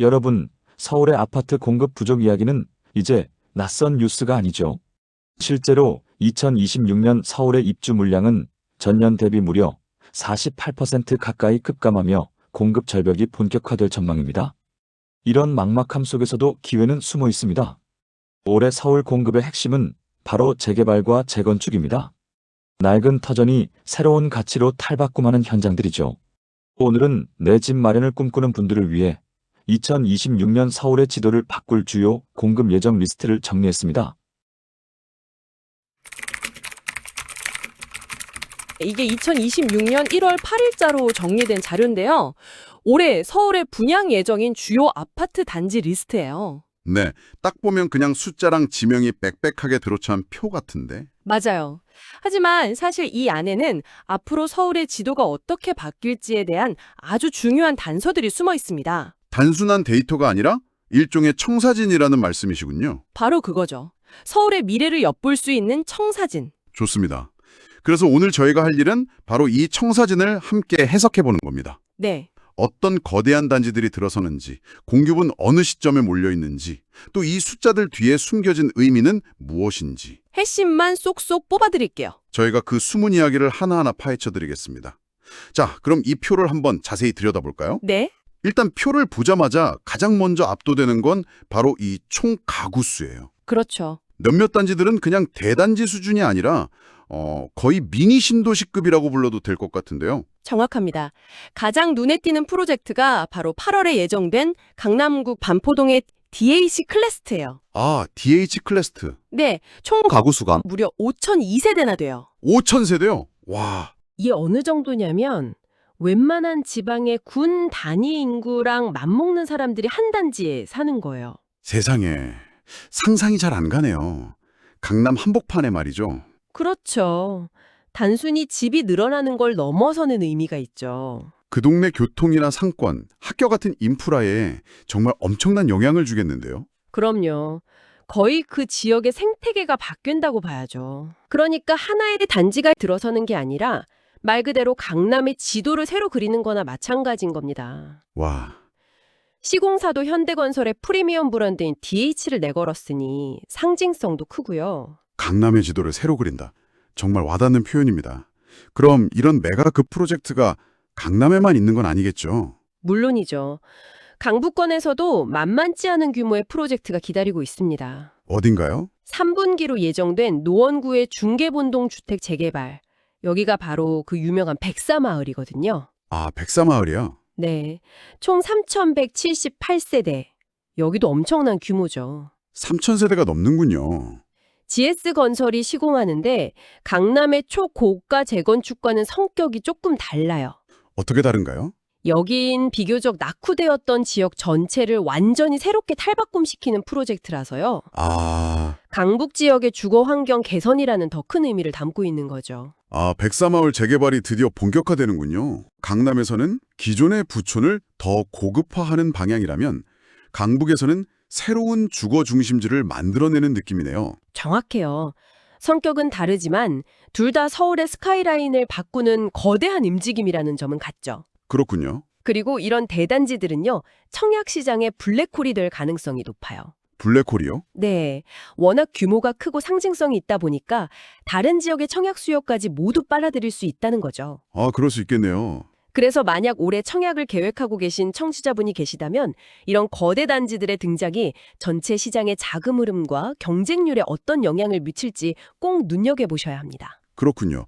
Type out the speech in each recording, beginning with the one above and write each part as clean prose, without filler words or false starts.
여러분, 서울의 아파트 공급 부족 이야기는 이제 낯선 뉴스가 아니죠. 실제로 2026년 서울의 입주 물량은 전년 대비 무려 48% 가까이 급감하며 공급 절벽이 본격화될 전망입니다. 이런 막막함 속에서도 기회는 숨어 있습니다. 올해 서울 공급의 핵심은 바로 재개발과 재건축입니다. 낡은 터전이 새로운 가치로 탈바꿈하는 현장들이죠. 오늘은 내 집 마련을 꿈꾸는 분들을 위해 2026년 서울의 지도를 바꿀 주요 공급 예정 리스트를 정리했습니다. 이게 2026년 1월 8일자로 정리된 자료인데요. 올해 서울의 분양 예정인 주요 아파트 단지 리스트예요. 네, 딱 보면 그냥 숫자랑 지명이 빽빽하게 들어찬 표 같은데. 맞아요. 하지만 사실 이 안에는 앞으로 서울의 지도가 어떻게 바뀔지에 대한 아주 중요한 단서들이 숨어 있습니다. 단순한 데이터가 아니라 일종의 청사진이라는 말씀이시군요. 바로 그거죠. 서울의 미래를 엿볼 수 있는 청사진. 좋습니다. 그래서 오늘 저희가 할 일은 바로 이 청사진을 함께 해석해 보는 겁니다. 네. 어떤 거대한 단지들이 들어서는지, 공급은 어느 시점에 몰려 있는지, 또 이 숫자들 뒤에 숨겨진 의미는 무엇인지. 핵심만 쏙쏙 뽑아드릴게요. 저희가 그 숨은 이야기를 하나하나 파헤쳐 드리겠습니다. 자, 그럼 이 표를 한번 자세히 들여다볼까요? 네. 일단 표를 보자마자 가장 먼저 압도되는 건 바로 이 총 가구 수예요. 그렇죠. 몇몇 단지들은 그냥 대단지 수준이 아니라 거의 미니 신도시급이라고 불러도 될 것 같은데요. 정확합니다. 가장 눈에 띄는 프로젝트가 바로 8월에 예정된 강남구 반포동의 DH 클래스트예요. 아, DH 클래스트. 네, 총 가구 수가 무려 5,002세대나 돼요. 5,000세대요? 와, 이게 어느 정도냐면 웬만한 지방의 군 단위 인구랑 맞먹는 사람들이 한 단지에 사는 거예요. 세상에. 상상이 잘 안 가네요. 강남 한복판에 말이죠. 그렇죠. 단순히 집이 늘어나는 걸 넘어서는 의미가 있죠. 그 동네 교통이나 상권, 학교 같은 인프라에 정말 엄청난 영향을 주겠는데요. 그럼요. 거의 그 지역의 생태계가 바뀐다고 봐야죠. 그러니까 하나의 단지가 들어서는 게 아니라 말 그대로 강남의 지도를 새로 그리는 거나 마찬가지인 겁니다. 와, 시공사도 현대건설의 프리미엄 브랜드인 DH를 내걸었으니 상징성도 크고요. 강남의 지도를 새로 그린다. 정말 와닿는 표현입니다. 그럼 이런 메가급 프로젝트가 강남에만 있는 건 아니겠죠? 물론이죠. 강북권에서도 만만치 않은 규모의 프로젝트가 기다리고 있습니다. 어딘가요? 3분기로 예정된 노원구의 중계본동 주택 재개발. 여기가 바로 그 유명한 백사마을이거든요. 아, 백사마을이요? 네, 총 3,178세대. 여기도 엄청난 규모죠. 3,000세대가 넘는군요. GS건설이 시공하는데 강남의 초고가 재건축과는 성격이 조금 달라요. 어떻게 다른가요? 여긴 비교적 낙후되었던 지역 전체를 완전히 새롭게 탈바꿈시키는 프로젝트라서요. 아, 강북 지역의 주거 환경 개선이라는 더 큰 의미를 담고 있는 거죠. 백사마을 재개발이 드디어 본격화되는군요. 강남에서는 기존의 부촌을 더 고급화하는 방향이라면 강북에서는 새로운 주거 중심지를 만들어내는 느낌이네요. 정확해요. 성격은 다르지만 둘 다 서울의 스카이라인을 바꾸는 거대한 움직임이라는 점은 같죠. 그렇군요. 그리고 이런 대단지들은요, 청약시장의 블랙홀이 될 가능성이 높아요. 블랙홀이요? 네, 워낙 규모가 크고 상징성이 있다 보니까 다른 지역의 청약 수요까지 모두 빨아들일 수 있다는 거죠. 아, 그럴 수 있겠네요. 그래서 만약 올해 청약을 계획하고 계신 청취자분이 계시다면 이런 거대 단지들의 등장이 전체 시장의 자금 흐름과 경쟁률에 어떤 영향을 미칠지 꼭 눈여겨보셔야 합니다. 그렇군요.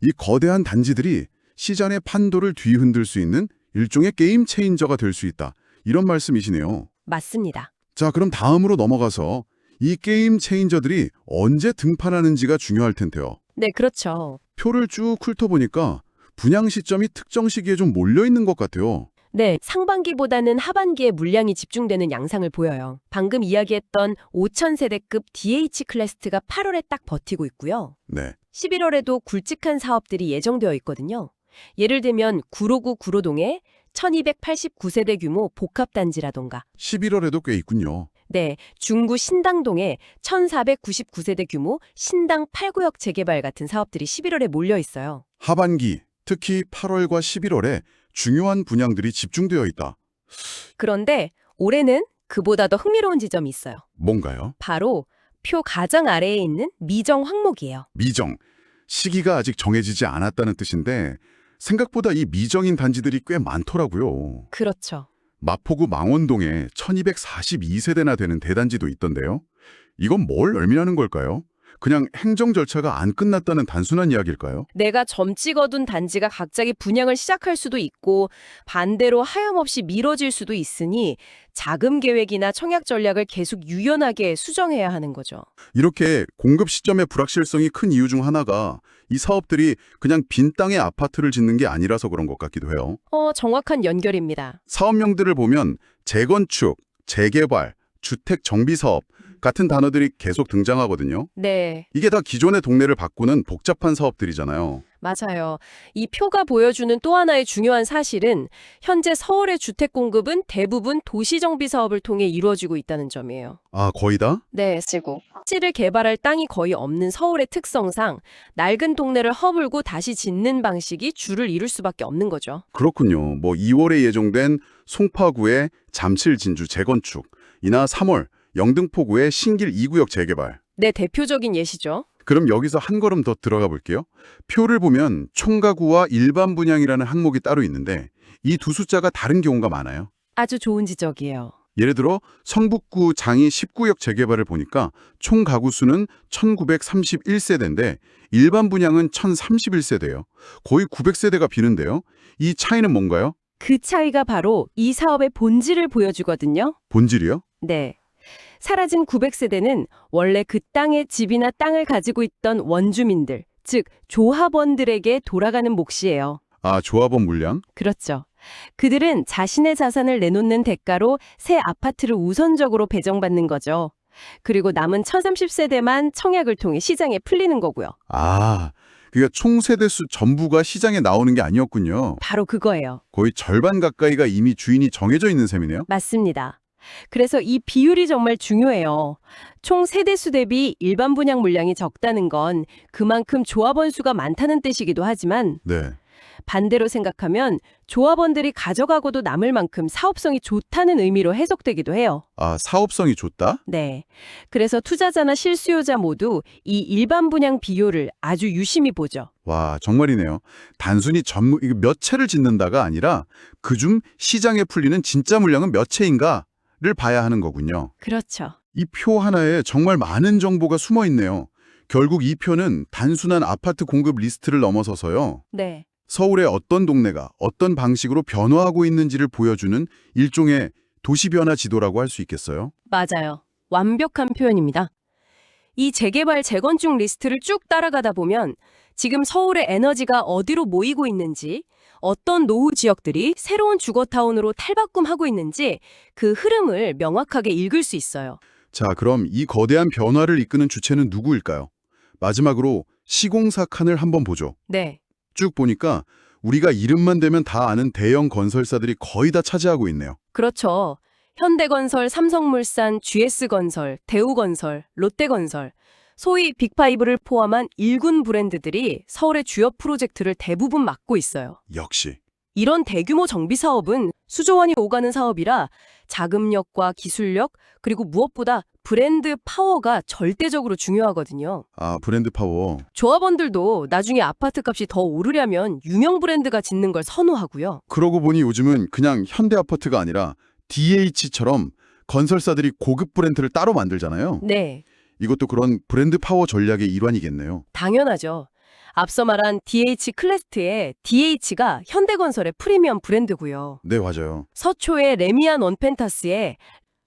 이 거대한 단지들이 시장의 판도를 뒤흔들 수 있는 일종의 게임 체인저가 될 수 있다. 이런 말씀이시네요. 맞습니다. 자, 그럼 다음으로 넘어가서 이 게임 체인저들이 언제 등판하는지가 중요할 텐데요. 네, 그렇죠. 표를 쭉 훑어보니까 분양 시점이 특정 시기에 좀 몰려있는 것 같아요. 네, 상반기보다는 하반기에 물량이 집중되는 양상을 보여요. 방금 이야기했던 5,000세대급 DH 클래스트가 8월에 딱 버티고 있고요. 네. 11월에도 굵직한 사업들이 예정되어 있거든요. 예를 들면 구로구 구로동에 1289세대 규모 복합단지라던가 11월에도 꽤 있군요. 네, 중구 신당동에 1499세대 규모 신당 8구역 재개발 같은 사업들이 11월에 몰려 있어요. 하반기, 특히 8월과 11월에 중요한 분양들이 집중되어 있다. 그런데 올해는 그보다 더 흥미로운 지점이 있어요. 뭔가요? 바로 표 가장 아래에 있는 미정 항목이에요. 미정. 시기가 아직 정해지지 않았다는 뜻인데 생각보다 이 미정인 단지들이 꽤 많더라고요. 그렇죠. 마포구 망원동에 1242세대나 되는 대단지도 있던데요. 이건 뭘 의미하는 걸까요? 그냥 행정 절차가 안 끝났다는 단순한 이야기일까요? 내가 점 찍어둔 단지가 갑자기 분양을 시작할 수도 있고 반대로 하염없이 미뤄질 수도 있으니 자금 계획이나 청약 전략을 계속 유연하게 수정해야 하는 거죠. 이렇게 공급 시점의 불확실성이 큰 이유 중 하나가 이 사업들이 그냥 빈 땅에 아파트를 짓는 게 아니라서 그런 것 같기도 해요. 정확한 연결입니다. 사업명들을 보면 재건축, 재개발, 주택 정비 사업 같은 단어들이 계속 등장하거든요. 네, 이게 다 기존의 동네를 바꾸는 복잡한 사업들이잖아요. 맞아요. 이 표가 보여주는 또 하나의 중요한 사실은 현재 서울의 주택 공급은 대부분 도시정비 사업을 통해 이루어지고 있다는 점이에요. 아, 거의 다? 네, 쓰고. 토지를 개발할 땅이 거의 없는 서울의 특성상 낡은 동네를 허물고 다시 짓는 방식이 주를 이룰 수밖에 없는 거죠. 그렇군요. 2월에 예정된 송파구의 잠실 진주 재건축, 이나 3월 영등포구의 신길 2구역 재개발. 네, 대표적인 예시죠. 그럼 여기서 한 걸음 더 들어가 볼게요. 표를 보면 총가구와 일반 분양이라는 항목이 따로 있는데 이 두 숫자가 다른 경우가 많아요. 아주 좋은 지적이에요. 예를 들어 성북구 장이 19역 재개발을 보니까 총 가구 수는 1931세대인데 일반 분양은 1031세대예요. 거의 900세대가 비는데요. 이 차이는 뭔가요? 그 차이가 바로 이 사업의 본질을 보여주거든요. 본질이요? 네. 사라진 900세대는 원래 그 땅에 집이나 땅을 가지고 있던 원주민들, 즉 조합원들에게 돌아가는 몫이에요. 아, 조합원 물량? 그렇죠. 그들은 자신의 자산을 내놓는 대가로 새 아파트를 우선적으로 배정받는 거죠. 그리고 남은 1030세대만 청약을 통해 시장에 풀리는 거고요. 아, 그러니까 총 세대수 전부가 시장에 나오는 게 아니었군요. 바로 그거예요. 거의 절반 가까이가 이미 주인이 정해져 있는 셈이네요. 맞습니다. 그래서 이 비율이 정말 중요해요. 총 세대수 대비 일반 분양 물량이 적다는 건 그만큼 조합원 수가 많다는 뜻이기도 하지만 네. 반대로 생각하면 조합원들이 가져가고도 남을 만큼 사업성이 좋다는 의미로 해석되기도 해요. 아, 사업성이 좋다? 네. 그래서 투자자나 실수요자 모두 이 일반 분양 비율을 아주 유심히 보죠. 와, 정말이네요. 단순히 이거 몇 채를 짓는다가 아니라 그중 시장에 풀리는 진짜 물량은 몇 채인가를 봐야 하는 거군요. 그렇죠. 이 표 하나에 정말 많은 정보가 숨어 있네요. 결국 이 표는 단순한 아파트 공급 리스트를 넘어서서요. 네. 서울의 어떤 동네가 어떤 방식으로 변화하고 있는지를 보여주는 일종의 도시변화 지도라고 할 수 있겠어요? 맞아요. 완벽한 표현입니다. 이 재개발, 재건축 리스트를 쭉 따라가다 보면 지금 서울의 에너지가 어디로 모이고 있는지, 어떤 노후 지역들이 새로운 주거타운으로 탈바꿈하고 있는지 그 흐름을 명확하게 읽을 수 있어요. 자, 그럼 이 거대한 변화를 이끄는 주체는 누구일까요? 마지막으로 시공사 칸을 한번 보죠. 네. 쭉 보니까 우리가 이름만 대면 다 아는 대형 건설사들이 거의 다 차지하고 있네요. 그렇죠. 현대건설, 삼성물산, GS건설, 대우건설, 롯데건설, 소위 빅파이브를 포함한 일군 브랜드들이 서울의 주요 프로젝트를 대부분 맡고 있어요. 역시. 이런 대규모 정비 사업은 수조 원이 오가는 사업이라 자금력과 기술력, 그리고 무엇보다 브랜드 파워가 절대적으로 중요하거든요. 아, 브랜드 파워. 조합원들도 나중에 아파트 값이 더 오르려면 유명 브랜드가 짓는 걸 선호하고요. 그러고 보니 요즘은 그냥 현대 아파트가 아니라 DH처럼 건설사들이 고급 브랜드를 따로 만들잖아요. 네, 이것도 그런 브랜드 파워 전략의 일환이겠네요. 당연하죠. 앞서 말한 DH 클래스트의 DH가 현대건설의 프리미엄 브랜드고요. 네, 맞아요. 서초의 레미안 원펜타스의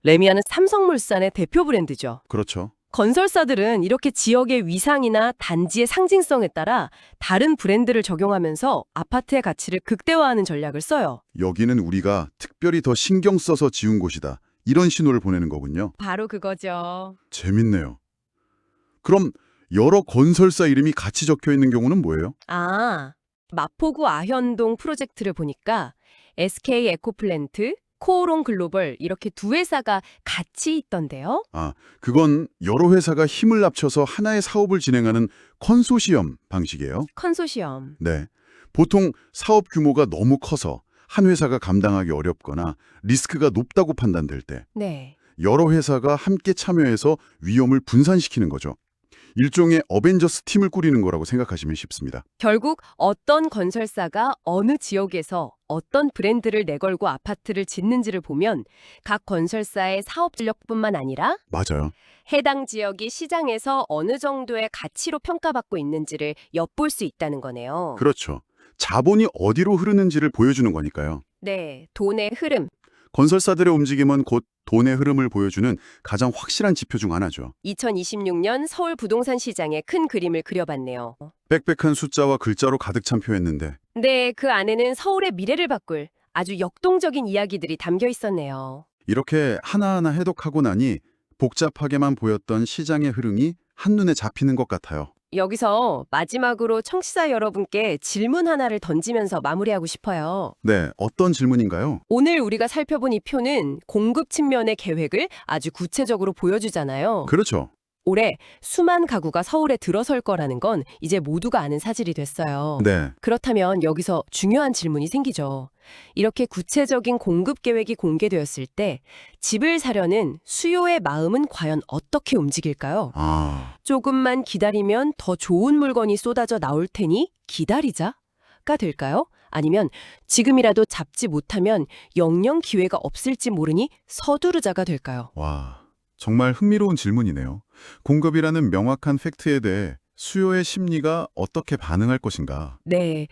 레미안은 삼성물산의 대표 브랜드죠. 그렇죠. 건설사들은 이렇게 지역의 위상이나 단지의 상징성에 따라 다른 브랜드를 적용하면서 아파트의 가치를 극대화하는 전략을 써요. 여기는 우리가 특별히 더 신경 써서 지은 곳이다. 이런 신호를 보내는 거군요. 바로 그거죠. 재밌네요. 그럼 여러 건설사 이름이 같이 적혀 있는 경우는 뭐예요? 마포구 아현동 프로젝트를 보니까 SK 에코플랜트, 코오롱 글로벌 이렇게 두 회사가 같이 있던데요. 아, 그건 여러 회사가 힘을 합쳐서 하나의 사업을 진행하는 컨소시엄 방식이에요. 컨소시엄. 네. 보통 사업 규모가 너무 커서 한 회사가 감당하기 어렵거나 리스크가 높다고 판단될 때 네. 여러 회사가 함께 참여해서 위험을 분산시키는 거죠. 일종의 어벤져스 팀을 꾸리는 거라고 생각하시면 쉽습니다. 결국 어떤 건설사가 어느 지역에서 어떤 브랜드를 내걸고 아파트를 짓는지를 보면 각 건설사의 사업 전력뿐만 아니라 맞아요. 해당 지역이 시장에서 어느 정도의 가치로 평가받고 있는지를 엿볼 수 있다는 거네요. 그렇죠. 자본이 어디로 흐르는지를 보여주는 거니까요. 네, 돈의 흐름. 건설사들의 움직임은 곧 돈의 흐름을 보여주는 가장 확실한 지표 중 하나죠. 2026년 서울 부동산 시장의 큰 그림을 그려봤네요. 빽빽한 숫자와 글자로 가득 찬 표였는데 네, 그 안에는 서울의 미래를 바꿀 아주 역동적인 이야기들이 담겨 있었네요. 이렇게 하나하나 해독하고 나니 복잡하게만 보였던 시장의 흐름이 한눈에 잡히는 것 같아요. 여기서 마지막으로 청취자 여러분께 질문 하나를 던지면서 마무리하고 싶어요. 네, 어떤 질문인가요? 오늘 우리가 살펴본 이 표는 공급 측면의 계획을 아주 구체적으로 보여주잖아요. 그렇죠. 올해 수만 가구가 서울에 들어설 거라는 건 이제 모두가 아는 사실이 됐어요. 네, 그렇다면 여기서 중요한 질문이 생기죠. 이렇게 구체적인 공급 계획이 공개되었을 때 집을 사려는 수요의 마음은 과연 어떻게 움직일까요? 조금만 기다리면 더 좋은 물건이 쏟아져 나올 테니 기다리자가 될까요? 아니면 지금이라도 잡지 못하면 영영 기회가 없을지 모르니 서두르자가 될까요? 와, 정말 흥미로운 질문이네요. 공급이라는 명확한 팩트에 대해 수요의 심리가 어떻게 반응할 것인가? 네,